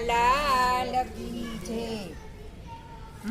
લાલ કી જય.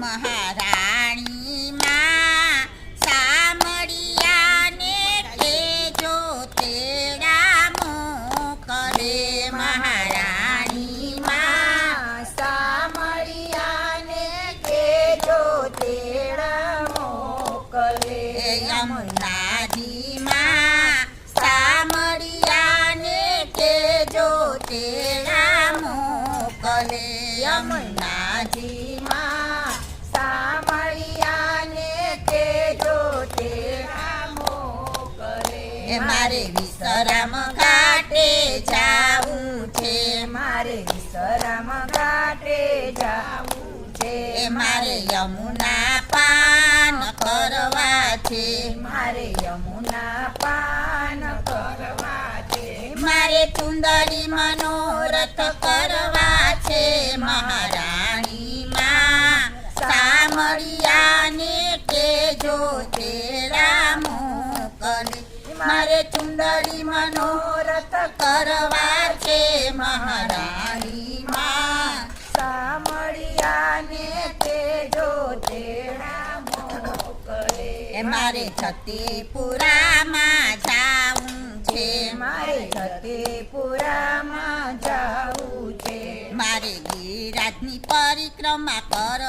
મહારાણી માં સામળિયાને કેજો તેડા મોકલે. મહારાણી માં સામળિયાને કેજો તેડા મોકલે. યમુનાજી માં સામળિયાને કેજો તેડા મોકલે. યમુનાજી માં સામળિયાને કેજો તેડા મોકલે. મારે વિશ્રામ ઘાટે જાવું છે. મારે વિશ્રામ ઘાટે જાવું છે. મારે યમુના પાન કરવા છે. મારે યમુના પાન કરવા છે. મારે સુંદરી મનોરથ કરવા છે. મહારાણી માં સામળિયાને કેજો તેડા મોકલે. મારે ચુંદડી મનોરથ કરવા છે. મહારાણી માં સામળિયાને કેજો તેડા મોકલે. મારે છત્તીપુરામાં જાવું છે. મારે છત્તીપુરામાં જાવું છે. મારે ગિરિરાજની પરિક્રમા કર